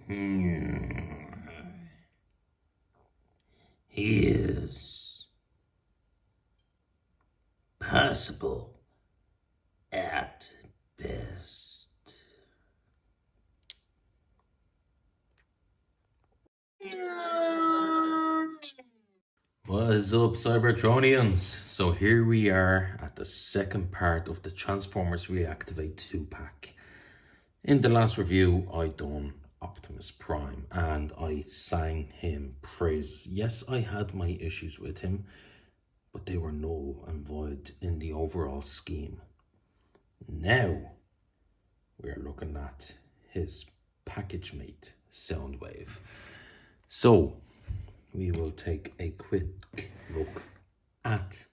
He is passable at best. What is up, Cybertronians? So here we are at the second part of the Transformers Reactivate 2-pack. In the last review, I done Optimus Prime and I sang him praise. Yes, I had my issues with him, but they were null and void in the overall scheme. Now, we're looking at his package mate, Soundwave. So, we will take a quick look at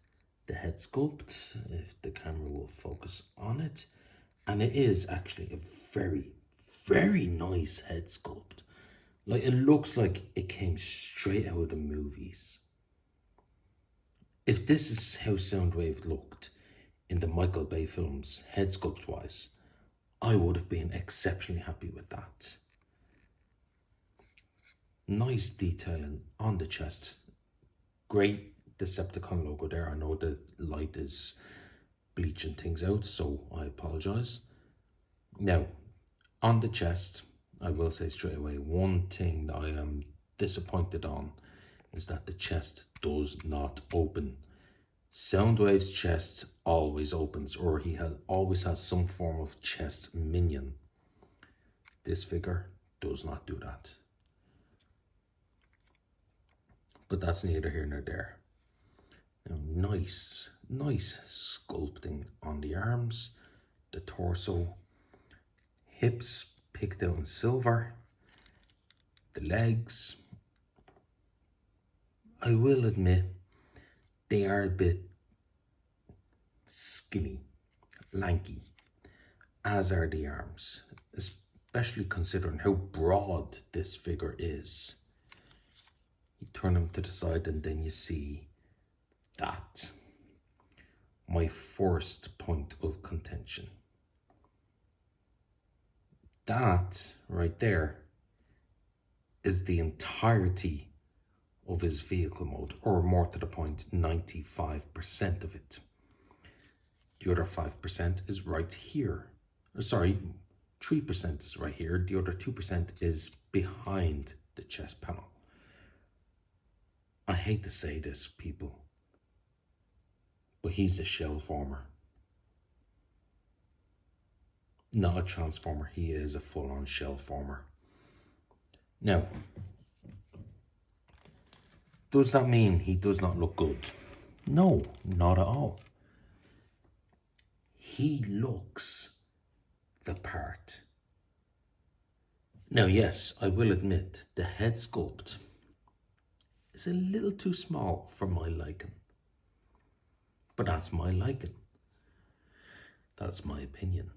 the head sculpt, if the camera will focus on it. And it is actually a very, very nice head sculpt. Like, it looks like it came straight out of the movies. If this is how Soundwave looked in the Michael Bay films, head sculpt wise, I would have been exceptionally happy with that. Nice detailing on the chest. Great Decepticon logo there. I know the light is bleaching things out, so I apologize. Now, on the chest, I will say straight away, one thing that I am disappointed on is that the chest does not open. Soundwave's chest always opens, or he always has some form of chest minion. This figure does not do that. But that's neither here nor there. Now, nice sculpting on the arms, the torso, hips picked out in silver, the legs. I will admit, they are a bit skinny, lanky, as are the arms, especially considering how broad this figure is. You turn them to the side and then you see that. My first point of contention. That right there is the entirety of his vehicle mode, or more to the point, 95% of it. The other 5% is right here. Sorry, 3% is right here. The other 2% is behind the chest panel. I hate to say this, people, but he's a shell former. Not a transformer, he is a full-on shell former. Now, does that mean he does not look good? No, not at all. He looks the part. Now, yes, I will admit the head sculpt is a little too small for my liking. But that's my liking. That's my opinion.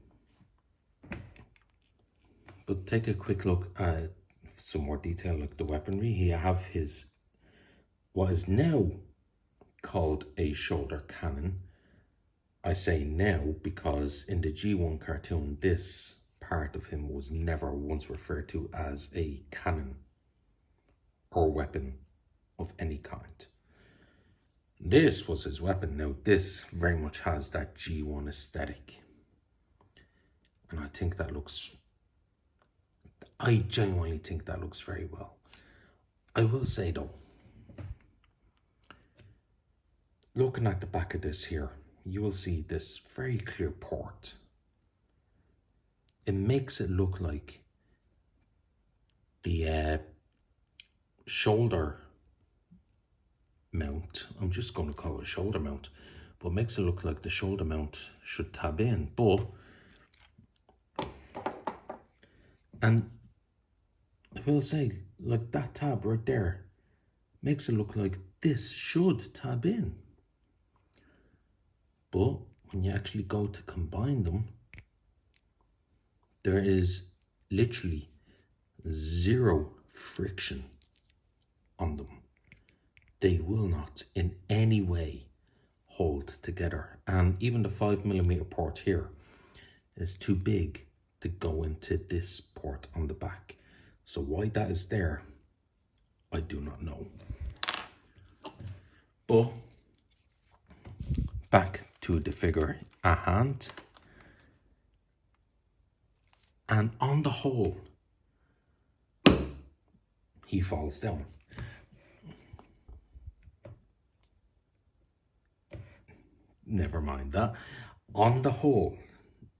But take a quick look at some more detail, like the weaponry. He have his, what is now called a shoulder cannon. I say now because in the G1 cartoon, this part of him was never once referred to as a cannon or weapon of any kind. This was his weapon. Now, this very much has that G1 aesthetic. And I think that looks, I genuinely think that looks very well. I will say though, looking at the back of this here, you will see this very clear port. It makes it look like the shoulder mount, I'm just going to call it a shoulder mount, but makes it look like the shoulder mount should tab in, but, and I will say, like that tab right there makes it look like this should tab in. But when you actually go to combine them, there is literally zero friction on them. They will not in any way hold together. And even the 5mm port here is too big to go into this port on the back. So why that is there, I do not know. But back to the figure at hand. And on the whole, he falls down. Never mind that. On the whole,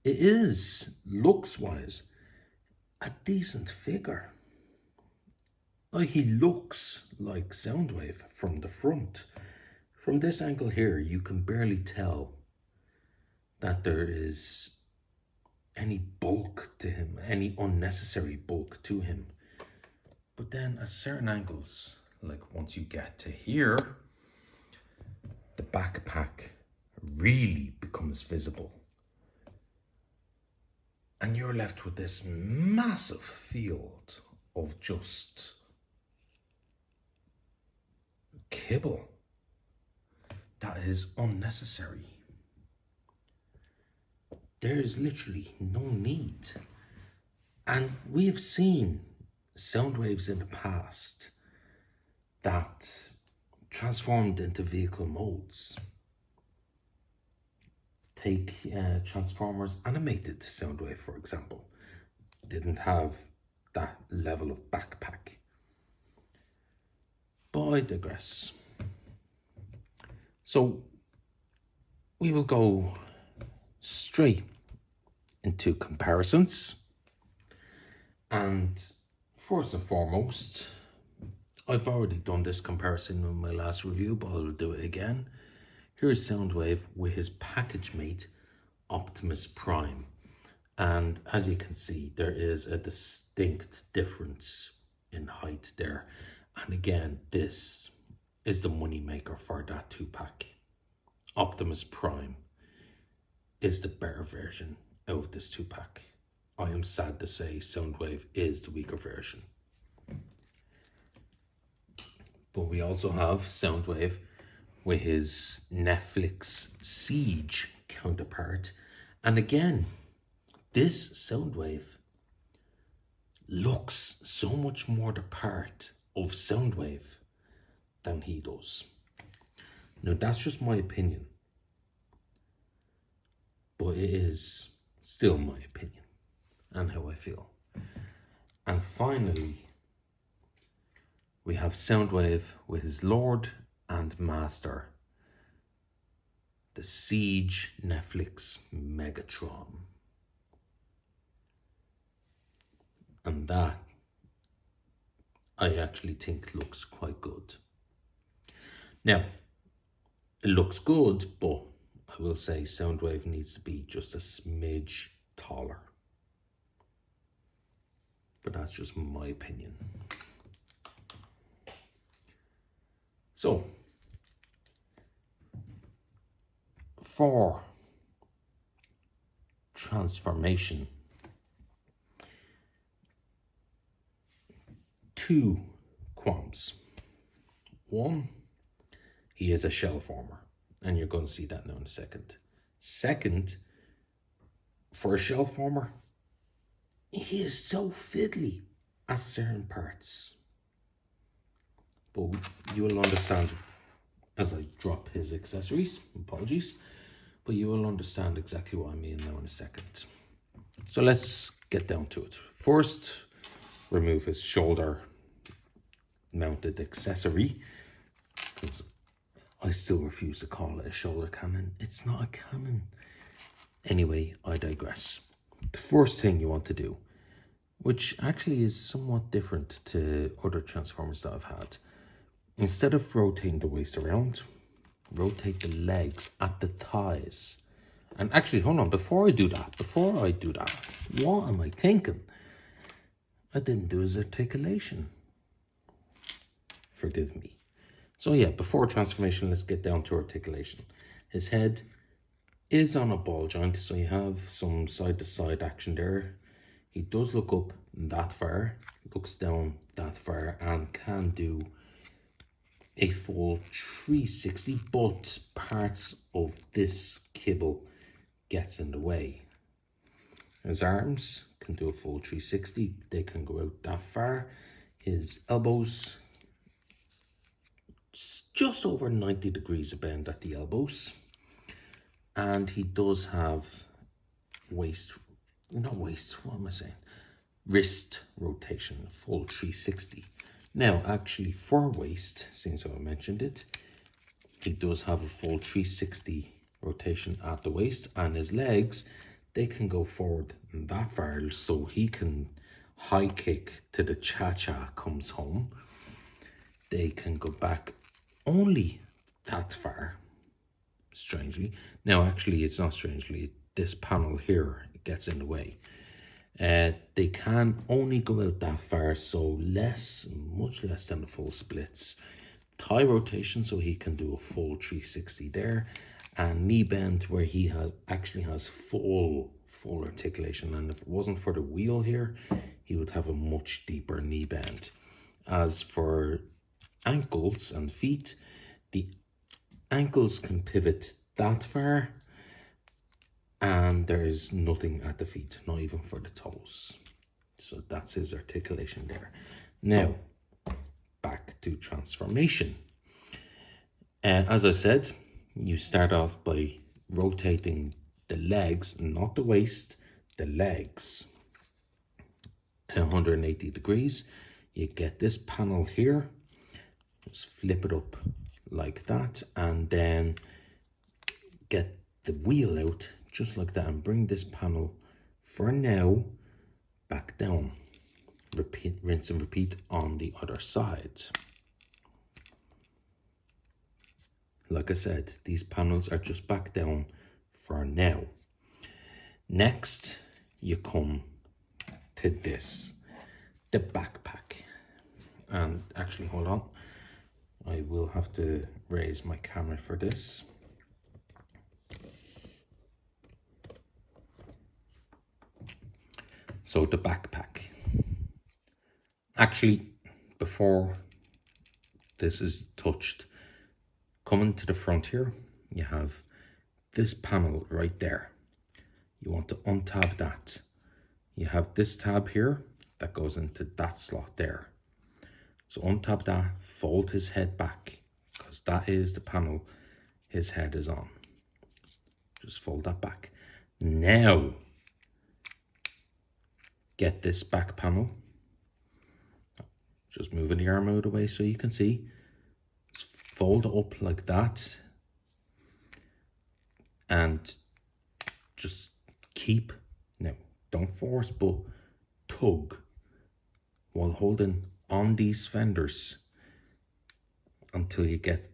it is, looks-wise, a decent figure. Like, he looks like Soundwave from the front. From this angle here, you can barely tell that there is any bulk to him, any unnecessary bulk to him. But then at certain angles, like once you get to here, the backpack really becomes visible. And you're left with this massive field of just kibble that is unnecessary. There is literally no need. And we have seen Soundwaves in the past that transformed into vehicle modes. Take Transformers Animated Soundwave, for example. Didn't have that level of backpack. But I digress. So we will go straight into comparisons. And first and foremost, I've already done this comparison in my last review, but I'll do it again. Here's Soundwave with his package mate, Optimus Prime. And as you can see, there is a distinct difference in height there. And again, this is the money maker for that 2-pack. Optimus Prime is the better version out of this 2-pack. I am sad to say Soundwave is the weaker version. But we also have Soundwave with his Netflix Siege counterpart. And again, this Soundwave looks so much more the part of Soundwave than he does. Now that's just my opinion. But it is still my opinion and how I feel. And finally, we have Soundwave with his Lord and Master, the Siege Netflix Megatron. And that, I actually think looks quite good. Now, it looks good, but I will say Soundwave needs to be just a smidge taller. But that's just my opinion. So, for transformation, 2 qualms. One, he is a shell former, and you're going to see that now in a second. Second, for a shell former, he is so fiddly at certain parts. But you will understand as I drop his accessories, apologies, but you will understand exactly what I mean now in a second. So let's get down to it. First, remove his shoulder mounted accessory, because I still refuse to call it a shoulder cannon. It's not a cannon. Anyway, I digress. The first thing you want to do, which actually is somewhat different to other Transformers that I've had, instead of rotating the waist around, rotate the legs at the thighs. And actually, hold on, before I do that, what am I thinking? I didn't do his articulation. Forgive me. So yeah, before transformation, let's get down to articulation. His head is on a ball joint, so you have some side-to-side action there. He does look up that far, looks down that far, and can do a full 360, but parts of this kibble gets in the way. His arms can do a full 360. They can go out that far. His elbows, just over 90 degrees of bend at the elbows. And he does have wrist rotation, full 360. Now, actually, for waist, since I mentioned it, he does have a full 360 rotation at the waist, and his legs, they can go forward that far, so he can high kick to the cha-cha comes home. They can go back only that far, strangely. Now, actually, it's not strangely. This panel here gets in the way. They can only go out that far, so much less than the full splits. Thigh rotation, so he can do a full 360 there, and knee bend where he has full articulation. And if it wasn't for the wheel here, he would have a much deeper knee bend. As for ankles and feet, the ankles can pivot that far, and there is nothing at the feet, not even for the toes. So that's his articulation there. Now, back to transformation. As I said, you start off by rotating the legs, not the waist, the legs, 180 degrees. You get this panel here, just flip it up like that, and then get the wheel out just like that, and bring this panel for now back down. Rinse and repeat on the other side. Like I said, these panels are just back down for now. Next, you come to this, the backpack. And actually, hold on, I will have to raise my camera for this. So the backpack. Actually, before this is touched, coming to the front here, you have this panel right there. You want to untab that. You have this tab here that goes into that slot there. So untab that, fold his head back, because that is the panel his head is on. Just fold that back. Now, get this back panel. Just moving the arm out of the way so you can see. Just fold it up like that. And just keep, now don't force, but tug while holding on these fenders until you get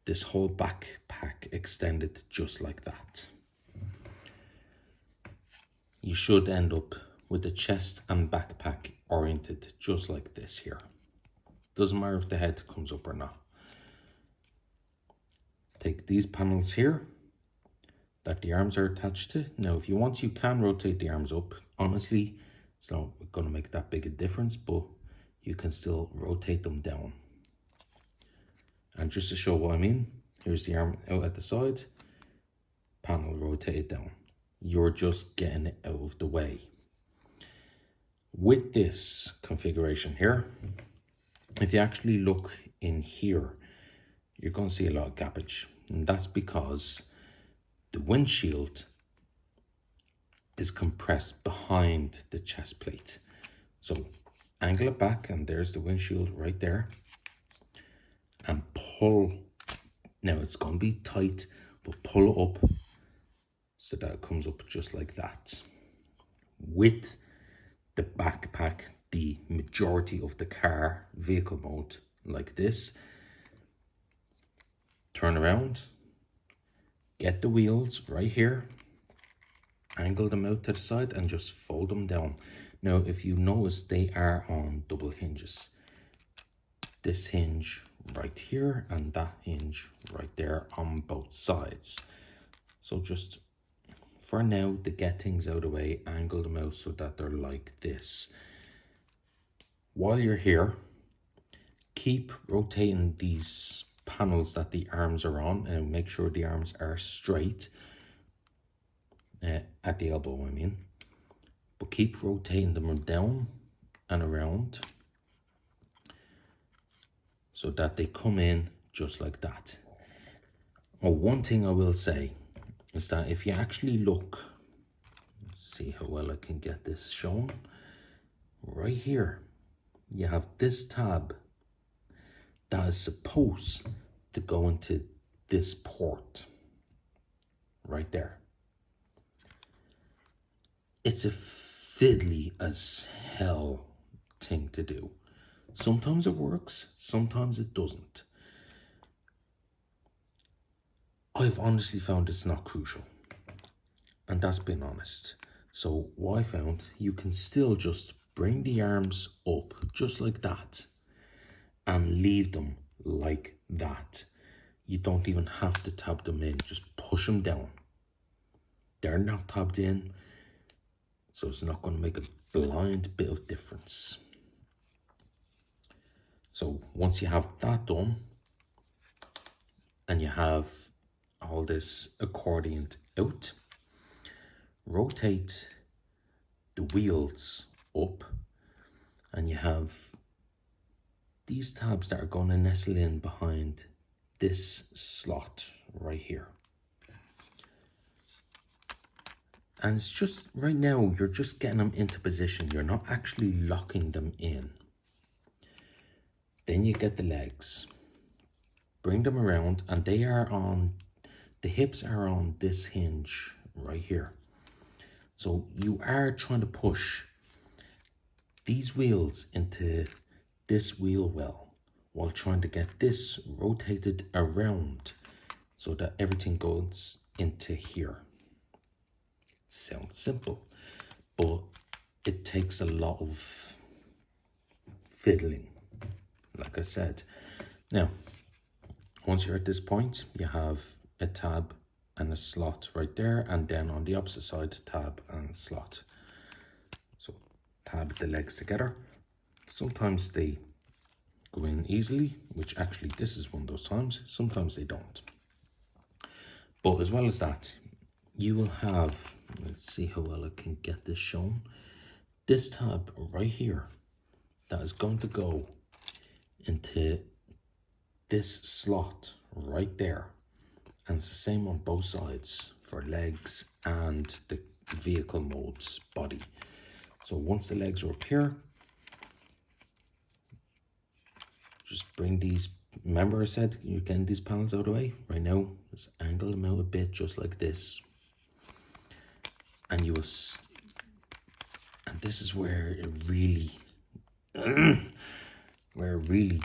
this whole backpack extended just like that. You should end up with the chest and backpack oriented just like this here. Doesn't matter if the head comes up or not. Take these panels here that the arms are attached to. Now, if you want, you can rotate the arms up. Honestly, it's not going to make that big a difference, but you can still rotate them down. And just to show what I mean, here's the arm out at the side, panel rotated down. You're just getting it out of the way. With this configuration here, if you actually look in here, you're going to see a lot of gappage. And that's because the windshield is compressed behind the chest plate. So angle it back, and there's the windshield right there. And pull. Now it's going to be tight, but pull it up so that it comes up just like that. With the backpack, the majority of the car vehicle mode like this. Turn around, get the wheels right here, angle them out to the side, and just fold them down. Now, if you notice, they are on double hinges. This hinge right here and that hinge right there on both sides. So just for now, to get things out of the way, angle them out so that they're like this. While you're here, keep rotating these panels that the arms are on, and make sure the arms are straight at the elbow, I mean. but keep rotating them down and around so that they come in just like that. Oh, one thing I will say is that if you actually look, see how well I can get this shown, right here, you have this tab that is supposed to go into this port right there. It's a fiddly as hell thing to do. Sometimes it works, sometimes it doesn't. I've honestly found it's not crucial, and that's been honest. So what I found, you can still just bring the arms up just like that and leave them like that. You don't even have to tab them in, just push them down. They're not tabbed in, so it's not going to make a blind bit of difference. So once you have that done, and you have all this accordion out, rotate the wheels up, and you have these tabs that are going to nestle in behind this slot right here. And it's just, right now, you're just getting them into position. You're not actually locking them in. Then you get the legs. Bring them around, and they are on, the hips are on this hinge right here. So you are trying to push these wheels into this wheel well while trying to get this rotated around so that everything goes into here. Sounds simple, but it takes a lot of fiddling, like I said. Now, once you're at this point, you have a tab and a slot right there, and then on the opposite side, tab and slot. So tab the legs together. Sometimes they go in easily, which actually this is one of those times. Sometimes they don't. But as well as that, you will have, let's see how well I can get this shown, this tab right here that is going to go into this slot right there. And it's the same on both sides for legs and the vehicle mode's body. So once the legs are up here, just bring these, remember I said you're getting these panels out of the way? Right now, just angle them out a bit just like this. And you will, and this is where it really,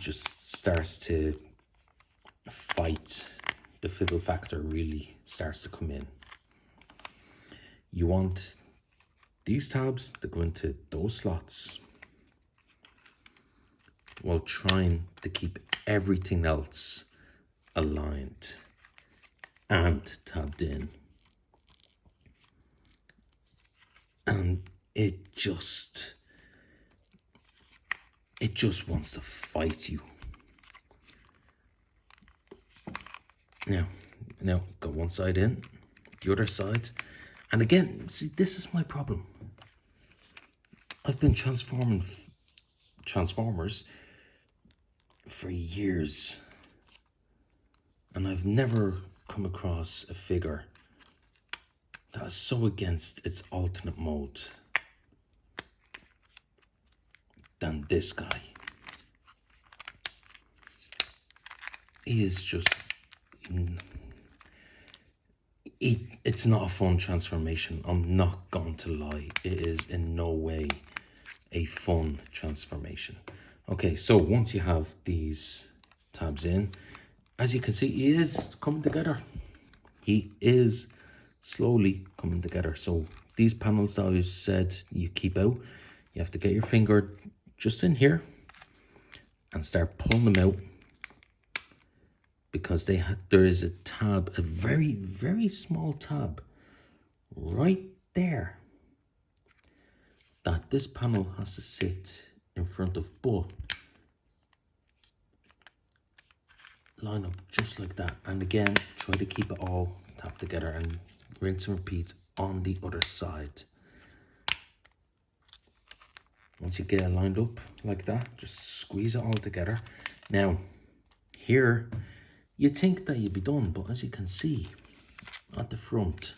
just starts to fight. The fiddle factor really starts to come in. You want these tabs to go into those slots while trying to keep everything else aligned and tabbed in. And it just wants to fight you. Now got one side in, the other side. And again, see, this is my problem. I've been transforming Transformers for years, and I've never come across a figure that is so against its alternate mode than this guy. He is just, it's not a fun transformation. I'm not going to lie. It is in no way a fun transformation. Okay, so once you have these tabs in, as you can see, he is coming together. He is slowly coming together. So these panels that I said you keep out, you have to get your finger just in here and start pulling them out, because there is a tab, a very, very small tab right there that this panel has to sit in front of, but line up just like that. And again, try to keep it all tapped together and rinse and repeat on the other side. Once you get it lined up like that, just squeeze it all together. Now, here, you'd think that you'd be done, but as you can see at the front,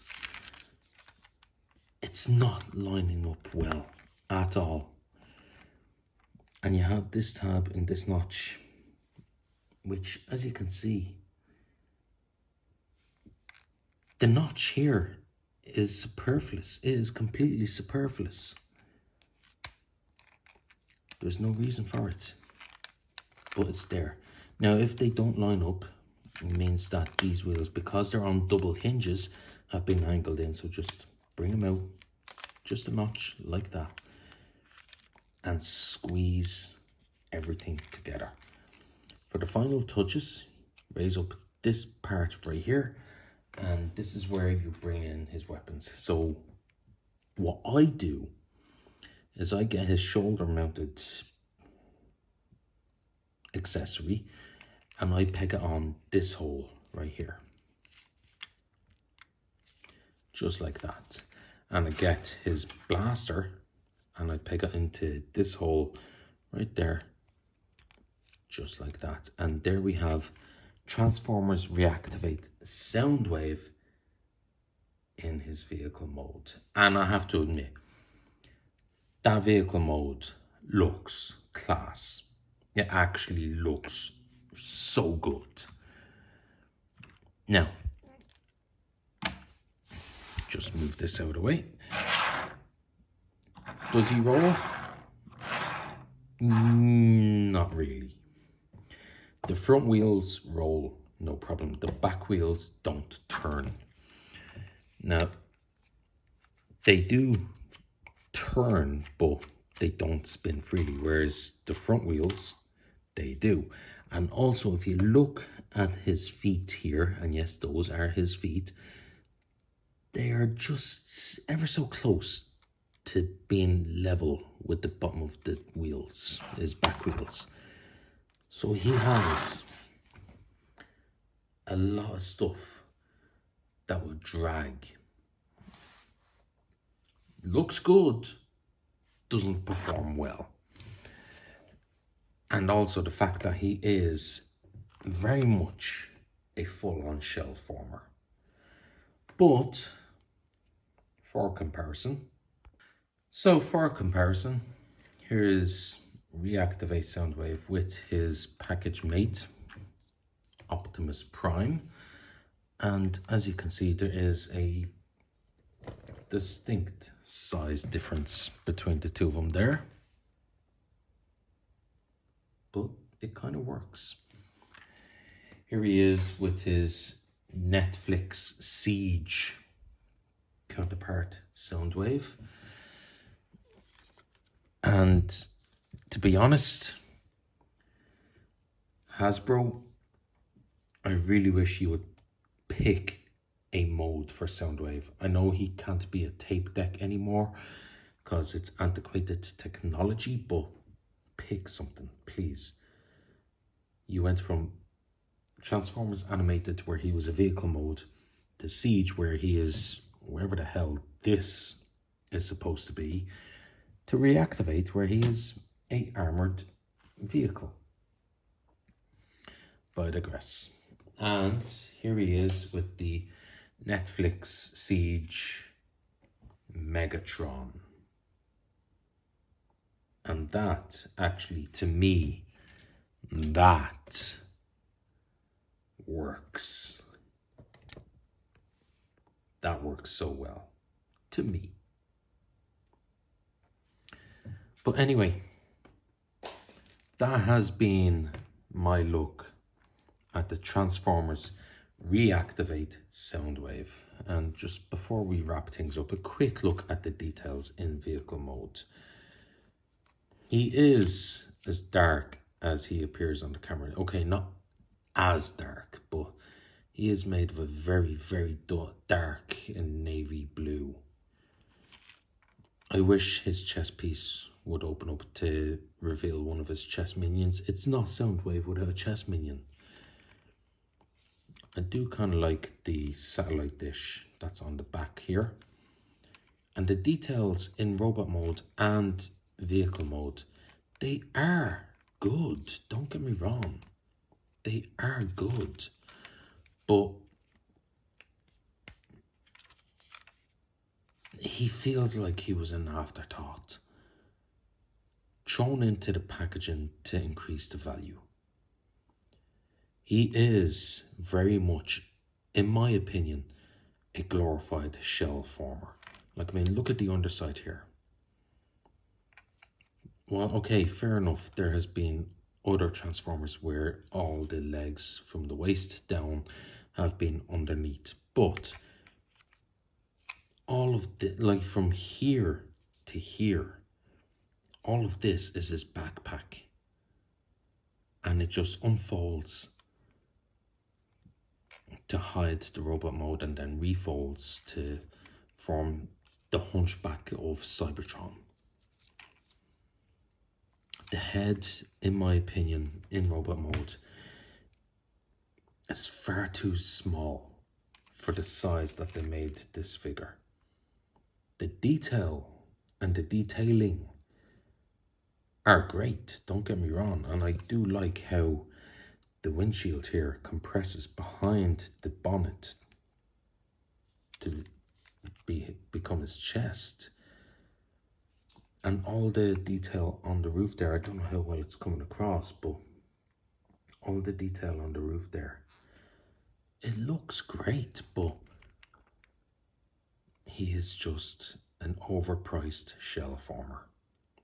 it's not lining up well at all. And you have this tab and this notch, which, as you can see, the notch here is superfluous. It is completely superfluous. There's no reason for it, but it's there. Now, if they don't line up, it means that these wheels, because they're on double hinges, have been angled in. So just bring them out, just a notch like that, and squeeze everything together. For the final touches, raise up this part right here, and this is where you bring in his weapons. So what I do is I get his shoulder mounted accessory and I peg it on this hole right here, just like that. And I get his blaster and I peg it into this hole right there, just like that. And there we have Transformers Reactivate Soundwave in his vehicle mode. And I have to admit, that vehicle mode looks class. It actually looks so good. Now, just move this out of the way. Does he roll? Not really. The front wheels roll, no problem. The back wheels don't turn. Now, they do turn, but they don't spin freely, whereas the front wheels, they do. And also, if you look at his feet here, and yes, those are his feet, they are just ever so close to being level with the bottom of the wheels, his back wheels. So he has a lot of stuff that will drag. Looks good, doesn't perform well. And also the fact that he is very much a full-on shell former. But for comparison, here is Reactivate Soundwave with his package mate, Optimus Prime. And as you can see, there is a distinct size difference between the two of them there. But it kind of works. Here he is with his Netflix Siege counterpart Soundwave. And to be honest, Hasbro, I really wish you would pick a mode for Soundwave. I know he can't be a tape deck anymore because it's antiquated technology, but pick something, please. You went from Transformers Animated, where he was a vehicle mode, to Siege, where he is wherever the hell this is supposed to be, to Reactivate, where he is a armored vehicle. But I digress. And here he is with the Netflix Siege Megatron. And that actually, to me, that works. That works so well, to me. But anyway, that has been my look at the Transformers Reactivate Soundwave. And just before we wrap things up, a quick look at the details in vehicle mode. He is as dark as he appears on the camera. Okay, not as dark, but he is made of a very, very dark and navy blue. I wish his chest piece would open up to reveal one of his chest minions. It's not Soundwave without a chest minion. I do kind of like the satellite dish that's on the back here. And the details in robot mode and vehicle mode, they are good. Don't get me wrong. They are good. But he feels like he was an afterthought, thrown into the packaging to increase the value. He is very much, in my opinion, a glorified shell former. Like, I mean, look at the underside here. Well, okay, fair enough. There has been other Transformers where all the legs from the waist down have been underneath. But all of the, like from here to here, all of this is his backpack. And it just unfolds to hide the robot mode and then refolds to form the hunchback of Cybertron. The head, in my opinion, in robot mode is far too small for the size that they made this figure. The detail and the detailing are great, don't get me wrong, and I do like how the windshield here compresses behind the bonnet to become his chest. And all the detail on the roof there, I don't know how well it's coming across, but all the detail on the roof there, it looks great, but he is just an overpriced shell former,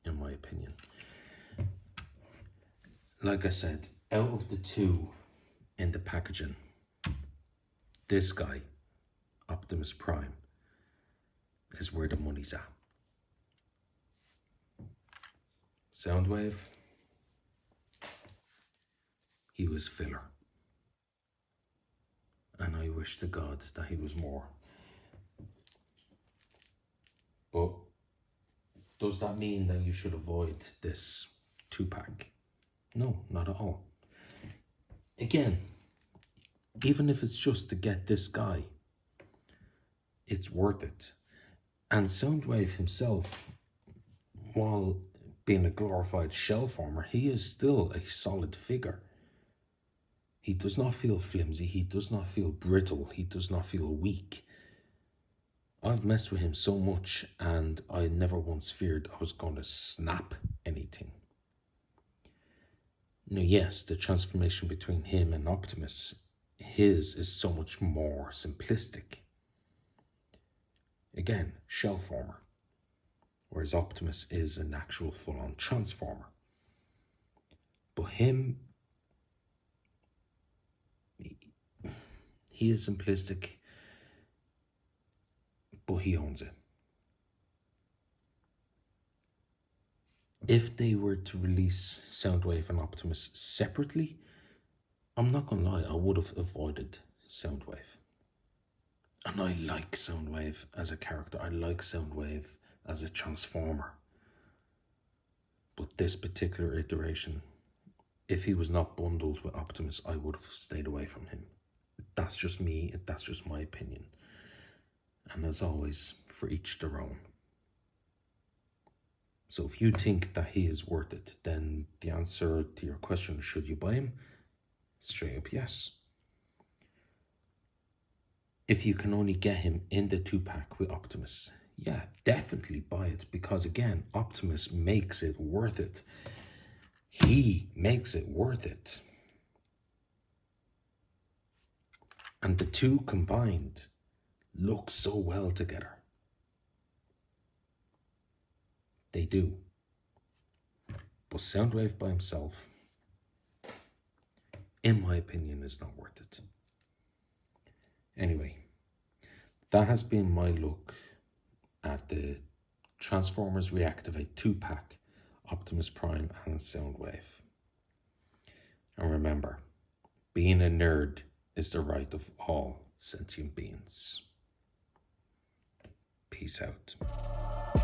in my opinion. Like I said, out of the two in the packaging, this guy, Optimus Prime, is where the money's at. Soundwave, he was filler. And I wish to God that he was more. But does that mean that you should avoid this 2-pack? No, not at all. Again, even if it's just to get this guy, it's worth it. And Soundwave himself, while being a glorified shell former, he is still a solid figure. He does not feel flimsy, he does not feel brittle, he does not feel weak. I've messed with him so much and I never once feared I was going to snap anything. Now, yes, the transformation between him and Optimus, his is so much more simplistic. Again, shell former, whereas Optimus is an actual full-on transformer. But him, he is simplistic, but he owns it. If they were to release Soundwave and Optimus separately, I'm not gonna lie, I would have avoided Soundwave. And I like Soundwave as a character, I like Soundwave as a transformer. But this particular iteration, if he was not bundled with Optimus, I would have stayed away from him. That's just me, that's just my opinion. And as always, for each their own. So if you think that he is worth it, then the answer to your question, should you buy him? Straight up yes. If you can only get him in the 2-pack with Optimus, yeah, definitely buy it, because again, Optimus makes it worth it. He makes it worth it. And the two combined look so well together. They do. But Soundwave by himself, in my opinion, is not worth it. Anyway, that has been my look at the Transformers Reactivate 2-pack, Optimus Prime and Soundwave. And remember, being a nerd is the right of all sentient beings. Peace out.